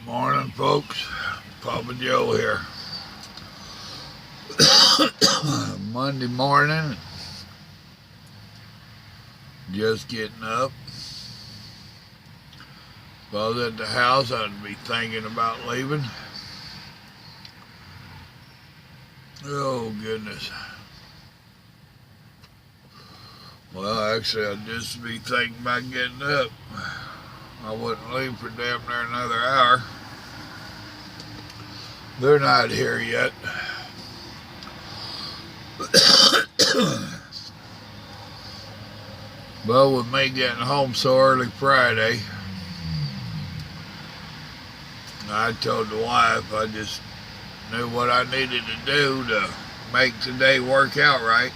Morning, folks. Papa Joe here. Monday morning, just getting up. If I was at the house, I'd be thinking about leaving. Oh, goodness. Well, actually, I'd just be thinking about getting up. I wouldn't leave for damn near another hour. They're not here yet. But with me getting home so early Friday, I told the wife I just knew what I needed to do to make today work out right.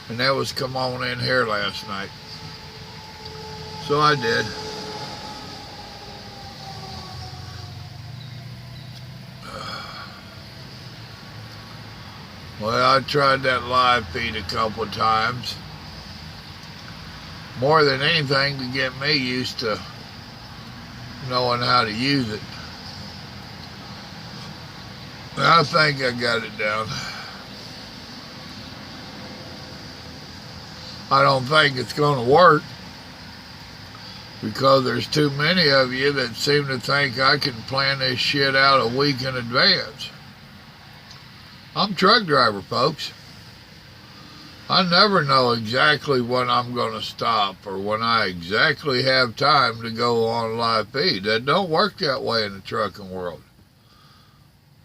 And that was come on in here last night. So I did. Well, I tried that live feed a couple of times. More than anything to get me used to knowing how to use it. I think I got it down. I don't think it's going to work because there's too many of you that seem to think I can plan this shit out a week in advance. I'm a truck driver, folks. I never know exactly when I'm going to stop or when I exactly have time to go on live feed. That don't work that way in the trucking world.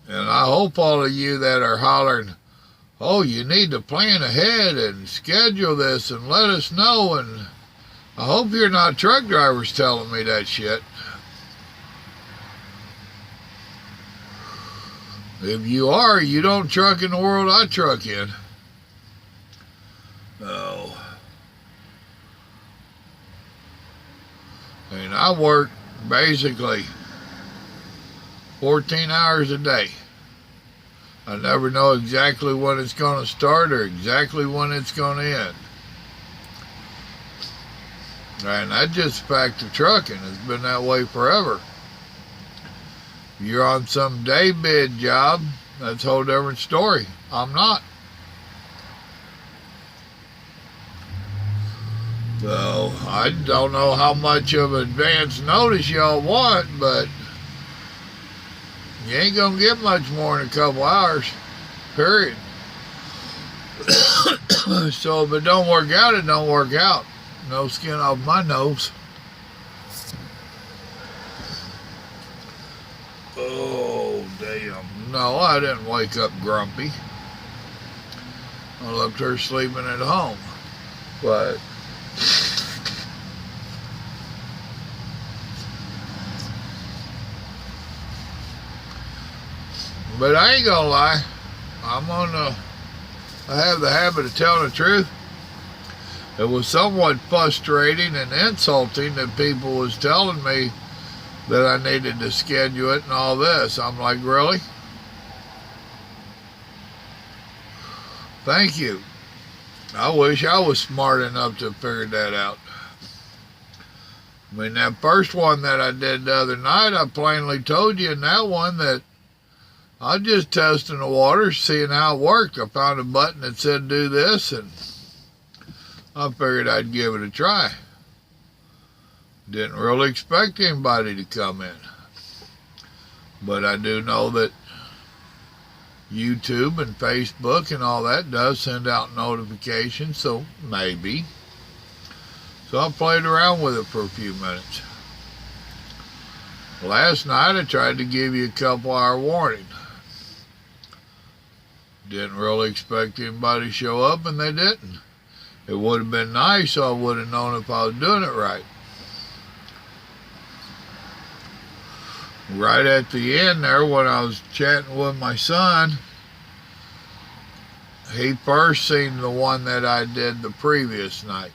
And I hope all of you that are hollering, oh, you need to plan ahead and schedule this and let us know. And I hope you're not truck drivers telling me that shit. If you are, you don't truck in the world I truck in. Oh. And I work basically 14 hours a day. I never know exactly when it's going to start or exactly when it's going to end. And that's just a fact of trucking. It's been that way forever. If you're on some day bid job, that's a whole different story. I'm not. So, I don't know how much of advance notice y'all want, but you ain't gonna get much more than a couple hours, period. So if it don't work out, it don't work out. No skin off my nose. Oh, damn. No, I didn't wake up grumpy. I left her sleeping at home. But I ain't gonna lie. I have the habit of telling the truth. It was somewhat frustrating and insulting that people was telling me that I needed to schedule it and all this. I'm like, really? Thank you. I wish I was smart enough to have figured that out. I mean, that first one that I did the other night, I plainly told you in that one that I was just testing the waters, seeing how it worked. I found a button that said do this, and I figured I'd give it a try. Didn't really expect anybody to come in. But I do know that YouTube and Facebook and all that does send out notifications, so maybe. So I played around with it for a few minutes. Last night I tried to give you a couple hour warning. Didn't really expect anybody to show up, and they didn't. It would have been nice, so I would have known if I was doing it right. Right at the end there, when I was chatting with my son, he first seen the one that I did the previous night.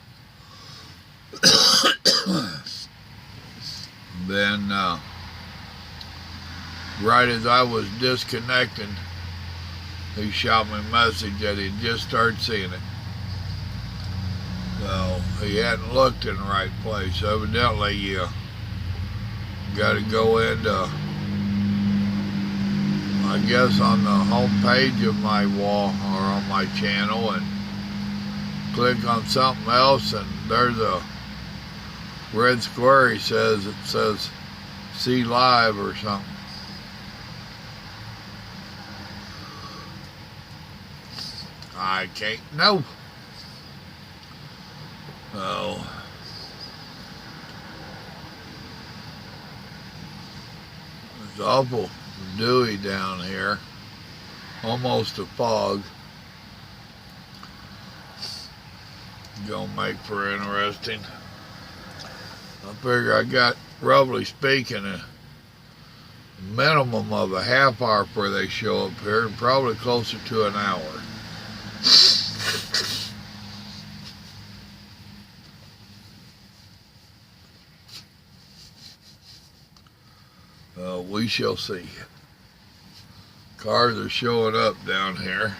Then, right as I was disconnecting, he shot me a message that he'd just started seeing it. So he hadn't looked in the right place. Evidently, Got to go into, I guess, on the home page of my wall or on my channel and click on something else, and there's a red square. It says see live or something. I can't know. Oh. It's awful dewy down here. Almost a fog. Gonna make for interesting. I figure I got, roughly speaking, a minimum of a half hour before they show up here, and probably closer to an hour. We shall see. Cars are showing up down here.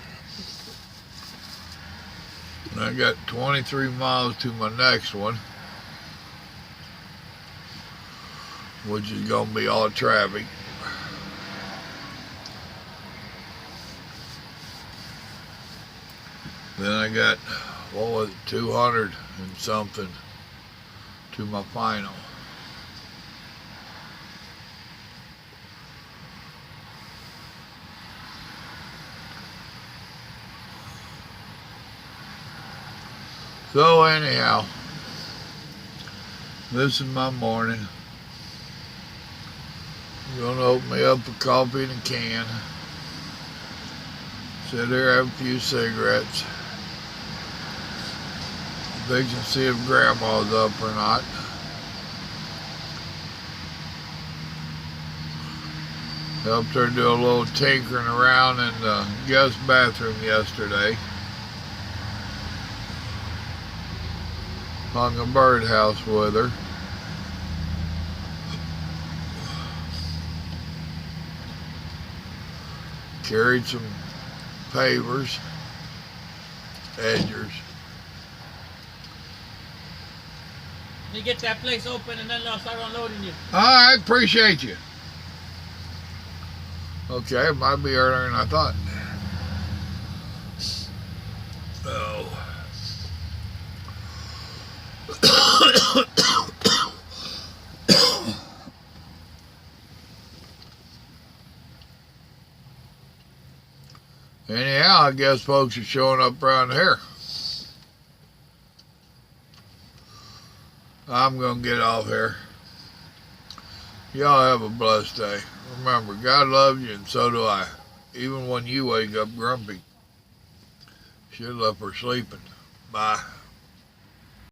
And I got 23 miles to my next one, which is going to be all traffic. Then I got, what was it, 200 and something to my final. So anyhow, this is my morning. I'm going to open me up a coffee in a can. Sit here, have a few cigarettes. Fix and see if Grandma's up or not. Helped her do a little tinkering around in the guest bathroom yesterday. Hung a birdhouse with her. Carried some pavers, edgers. You get that place open and then I'll start unloading you. I appreciate you. Okay, it might be earlier than I thought. Oh. Anyhow, I guess folks are showing up around here. I'm going to get off here. Y'all have a blessed day. Remember, God loves you and so do I. Even when you wake up grumpy. Should have left her sleeping. Bye.